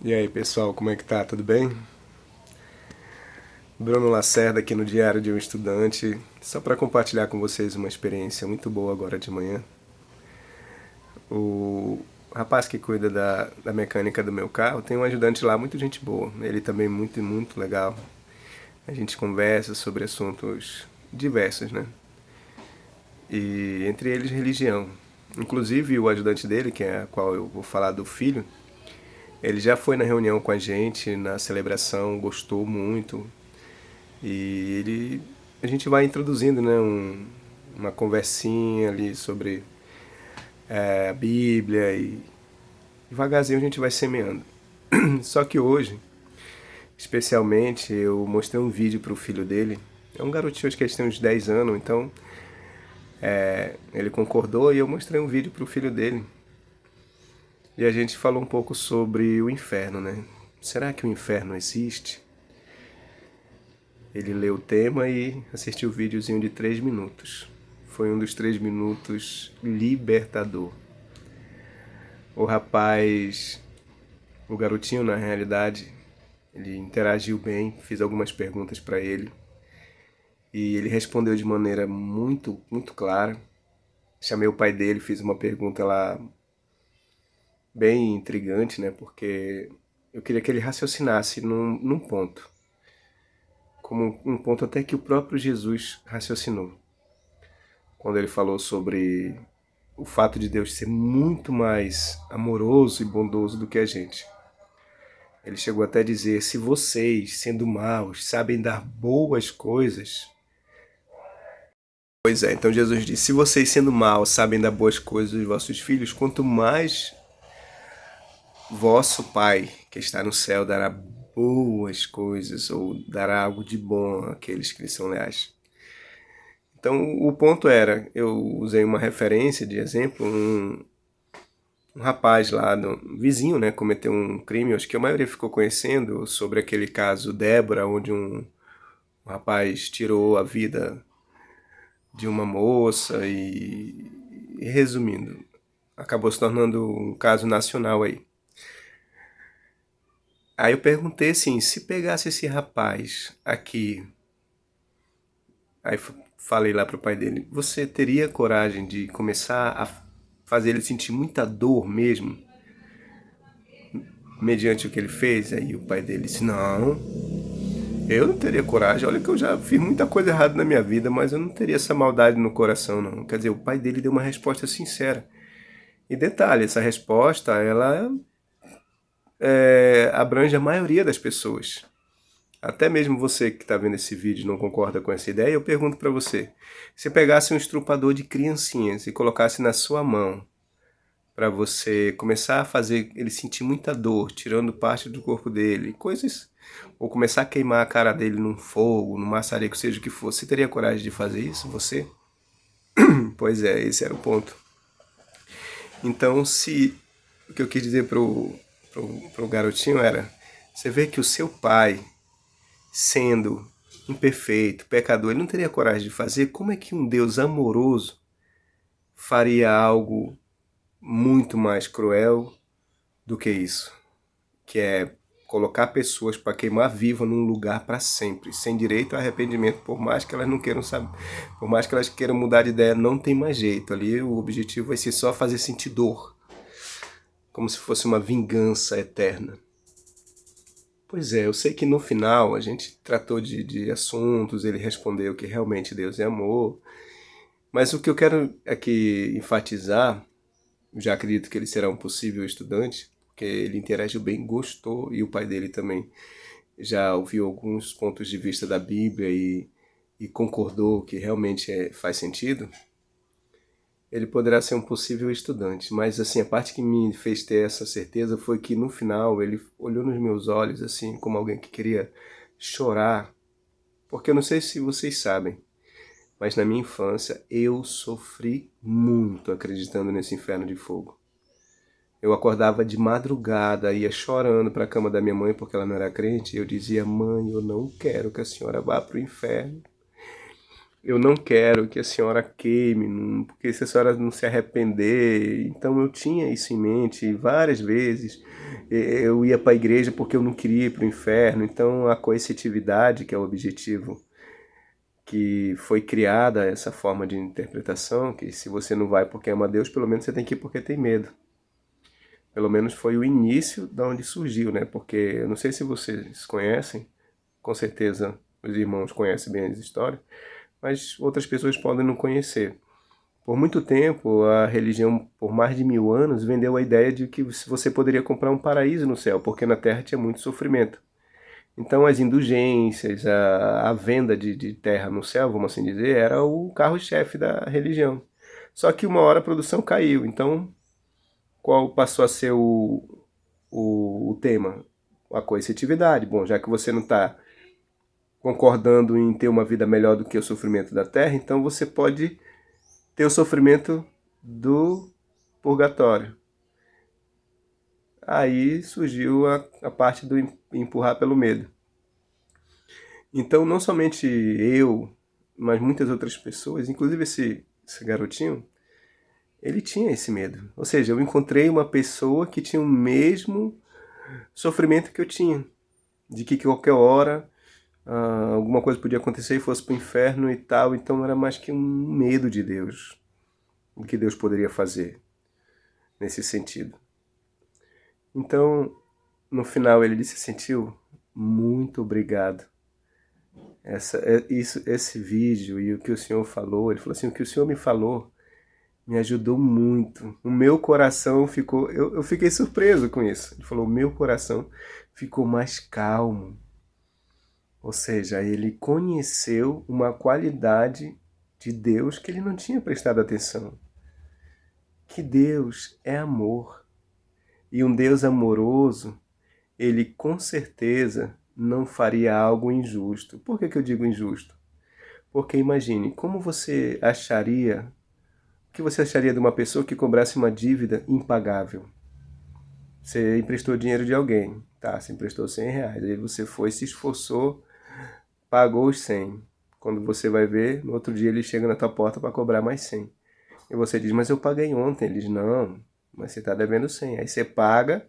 E aí, pessoal, como é que tá? Tudo bem? Bruno Lacerda aqui no Diário de um Estudante, só para compartilhar com vocês uma experiência muito boa agora de manhã. O rapaz que cuida da mecânica do meu carro tem um ajudante lá, muito gente boa. Ele também muito, muito legal. A gente conversa sobre assuntos diversos, né? E entre eles religião. Inclusive o ajudante dele, que é a qual eu vou falar do filho, ele já foi na reunião com a gente, na celebração, gostou muito. E a gente vai introduzindo, né, uma conversinha ali sobre a Bíblia e devagarzinho a gente vai semeando. Só que hoje, especialmente, eu mostrei um vídeo pro filho dele. É um garotinho, acho que ele tem uns 10 anos, então ele concordou e eu mostrei um vídeo pro filho dele. E a gente falou um pouco sobre o inferno, né? Será que o inferno existe? Ele leu o tema e assistiu o videozinho de 3 minutos. Foi um dos 3 minutos libertador. O rapaz, o garotinho na realidade, ele interagiu bem, fiz algumas perguntas para ele e ele respondeu de maneira muito, muito clara. Chamei o pai dele, fiz uma pergunta lá bem intrigante, né? Porque eu queria que ele raciocinasse num ponto, como um ponto até que o próprio Jesus raciocinou, quando ele falou sobre o fato de Deus ser muito mais amoroso e bondoso do que a gente. Ele chegou até a dizer: se vocês, sendo maus, sabem dar boas coisas. Pois é, então Jesus disse: se vocês, sendo maus, sabem dar boas coisas aos vossos filhos, quanto mais vosso Pai, que está no céu, dará boas coisas, ou dará algo de bom àqueles que lhe são leais. Então, o ponto era, eu usei uma referência de exemplo, um rapaz lá, um vizinho, né, cometeu um crime, acho que a maioria ficou conhecendo sobre aquele caso Débora, onde um rapaz tirou a vida de uma moça e resumindo, acabou se tornando um caso nacional aí. Aí eu perguntei assim, se pegasse esse rapaz aqui, aí falei lá pro pai dele, você teria coragem de começar a fazer ele sentir muita dor mesmo, mediante o que ele fez? Aí o pai dele disse, não, eu não teria coragem. Olha que eu já fiz muita coisa errada na minha vida, mas eu não teria essa maldade no coração, não. Quer dizer, o pai dele deu uma resposta sincera. E detalhe, essa resposta, ela abrange a maioria das pessoas. Até mesmo você que está vendo esse vídeo não concorda com essa ideia, eu pergunto para você. Se pegasse um estrupador de criancinhas e colocasse na sua mão, para você começar a fazer ele sentir muita dor, tirando parte do corpo dele, coisas, ou começar a queimar a cara dele num fogo, num maçarico, seja o que for, você teria coragem de fazer isso, você? Pois é, esse era o ponto. Então, se o que eu quis dizer pro garotinho era, você vê que o seu pai, sendo imperfeito, pecador, ele não teria coragem de fazer, como é que um Deus amoroso faria algo muito mais cruel do que isso? Que é colocar pessoas para queimar viva num lugar para sempre, sem direito a arrependimento, por mais que elas não queiram saber, por mais que elas queiram mudar de ideia, não tem mais jeito. Ali o objetivo vai ser só fazer sentir dor, como se fosse uma vingança eterna. Pois é, eu sei que no final a gente tratou de assuntos, ele respondeu que realmente Deus é amor, mas o que eu quero aqui enfatizar, já acredito que ele será um possível estudante, porque ele interagiu bem, gostou, e o pai dele também já ouviu alguns pontos de vista da Bíblia e concordou que realmente faz sentido, ele poderá ser um possível estudante. Mas assim, a parte que me fez ter essa certeza foi que no final ele olhou nos meus olhos assim, como alguém que queria chorar, porque eu não sei se vocês sabem, mas na minha infância eu sofri muito acreditando nesse inferno de fogo. Eu acordava de madrugada, ia chorando para a cama da minha mãe porque ela não era crente, e eu dizia, mãe, eu não quero que a senhora vá para o inferno. eu não quero que a senhora queime, porque se a senhora não se arrepender. Então eu tinha isso em mente várias vezes. Eu ia para a igreja porque eu não queria ir para o inferno. Então a coercitividade, que é o objetivo que foi criada, essa forma de interpretação, que se você não vai porque ama Deus, pelo menos você tem que ir porque tem medo. Pelo menos foi o início da onde surgiu, né? Porque eu não sei se vocês conhecem, com certeza os irmãos conhecem bem as histórias, mas outras pessoas podem não conhecer. Por muito tempo, a religião, por mais de 1000 anos, vendeu a ideia de que você poderia comprar um paraíso no céu, porque na terra tinha muito sofrimento. Então, as indulgências, a venda de terra no céu, vamos assim dizer, era o carro-chefe da religião. Só que uma hora a produção caiu, então qual passou a ser o tema? A coercitividade. Bom, já que você não está concordando em ter uma vida melhor do que o sofrimento da terra, então você pode ter o sofrimento do purgatório. Aí surgiu a parte do empurrar pelo medo. Então, não somente eu, mas muitas outras pessoas, inclusive esse garotinho, ele tinha esse medo. Ou seja, eu encontrei uma pessoa que tinha o mesmo sofrimento que eu tinha. De que qualquer hora alguma coisa podia acontecer e fosse para o inferno e tal. Então era mais que um medo de Deus. O que Deus poderia fazer nesse sentido. Então, no final ele disse assim, tio, muito obrigado. Esse vídeo e o que o senhor falou, ele falou assim, o que o senhor me falou me ajudou muito. O meu coração ficou, eu fiquei surpreso com isso. Ele falou, o meu coração ficou mais calmo. Ou seja, ele conheceu uma qualidade de Deus que ele não tinha prestado atenção. Que Deus é amor. E um Deus amoroso, ele com certeza não faria algo injusto. Por que eu digo injusto? Porque imagine, como você acharia, o que você acharia de uma pessoa que cobrasse uma dívida impagável? Você emprestou dinheiro de alguém, tá? Você emprestou R$ 100, aí você foi, se esforçou, pagou os 100. Quando você vai ver, no outro dia ele chega na tua porta para cobrar mais 100. E você diz, mas eu paguei ontem. Ele diz, não, mas você está devendo 100. Aí você paga,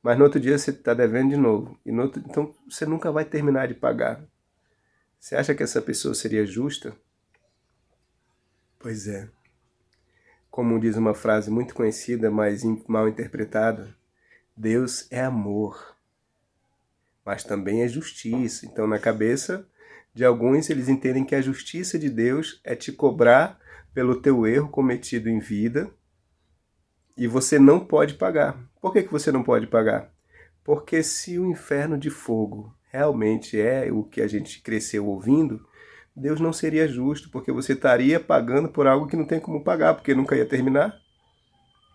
mas no outro dia você está devendo de novo. Então você nunca vai terminar de pagar. Você acha que essa pessoa seria justa? Pois é. Como diz uma frase muito conhecida, mas mal interpretada, Deus é amor, mas também é justiça. Então, na cabeça de alguns, eles entendem que a justiça de Deus é te cobrar pelo teu erro cometido em vida e você não pode pagar. Por que você não pode pagar? Porque se o inferno de fogo realmente é o que a gente cresceu ouvindo, Deus não seria justo, porque você estaria pagando por algo que não tem como pagar, porque nunca ia terminar.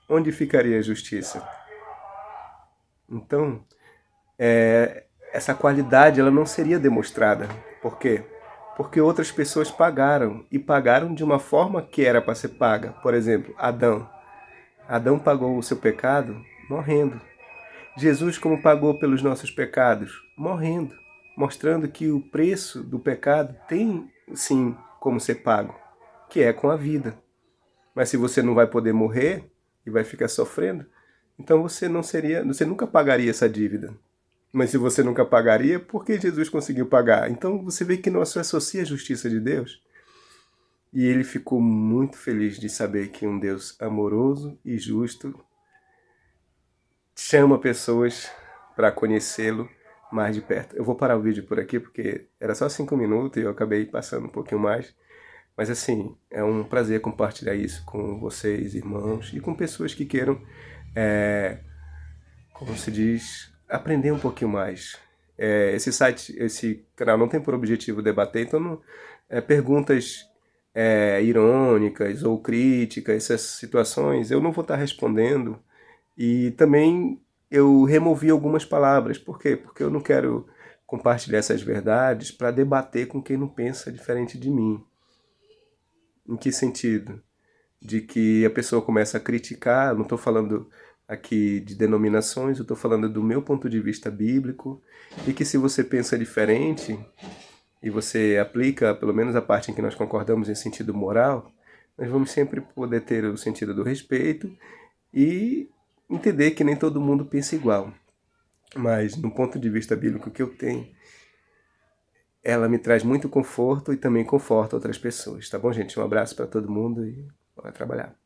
Onde ficaria a justiça? Então, essa qualidade ela não seria demonstrada. Por quê? Porque outras pessoas pagaram, e pagaram de uma forma que era para ser paga. Por exemplo, Adão. Adão pagou o seu pecado morrendo. Jesus como pagou pelos nossos pecados? Morrendo. Mostrando que o preço do pecado tem, sim, como ser pago, que é com a vida. Mas se você não vai poder morrer e vai ficar sofrendo, então você nunca pagaria essa dívida. Mas se você nunca pagaria, por que Jesus conseguiu pagar? Então você vê que não se associa a justiça de Deus. E ele ficou muito feliz de saber que um Deus amoroso e justo chama pessoas para conhecê-lo mais de perto. Eu vou parar o vídeo por aqui porque era só 5 minutos e eu acabei passando um pouquinho mais. Mas assim, é um prazer compartilhar isso com vocês, irmãos, e com pessoas que queiram, como se diz, aprender um pouquinho mais. Esse canal não tem por objetivo debater, então perguntas irônicas ou críticas, essas situações, eu não vou estar respondendo. E também eu removi algumas palavras. Por quê? Porque eu não quero compartilhar essas verdades para debater com quem não pensa diferente de mim. Em que sentido? De que a pessoa começa a criticar, eu não estou falando aqui de denominações, eu estou falando do meu ponto de vista bíblico, e que se você pensa diferente, e você aplica pelo menos a parte em que nós concordamos em sentido moral, nós vamos sempre poder ter o sentido do respeito e entender que nem todo mundo pensa igual. Mas, no ponto de vista bíblico que eu tenho, ela me traz muito conforto e também conforta outras pessoas. Tá bom, gente? Um abraço para todo mundo e bora trabalhar.